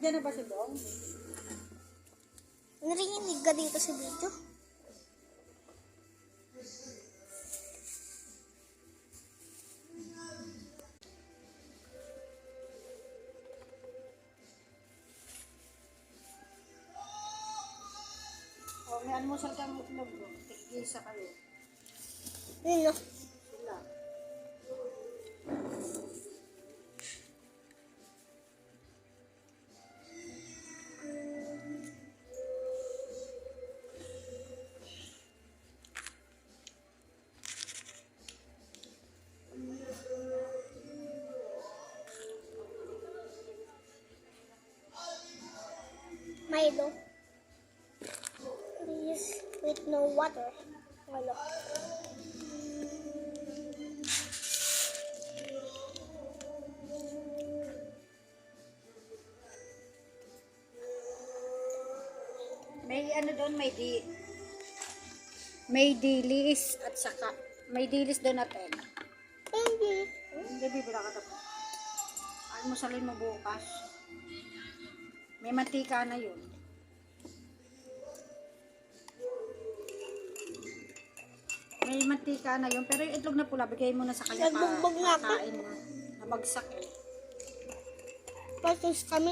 Nandiyan na ba si Dong? Narinig ka dito sa video? O, may almusal kang itlog. Tig-isa kayo. Ano? Sila. Milo. Please, with no water. Milo. May ano doon, may dilis at saka may dilis doon at egg. Hindi. Hindi, bibila ka tapos. Almusalin mo bukas. May mantika na yun. May mantika na yun, pero yung itlog na pula, bigay mo na sa kanya Nagbugbog nga ako. kain na. Nabagsak eh. Tapos kami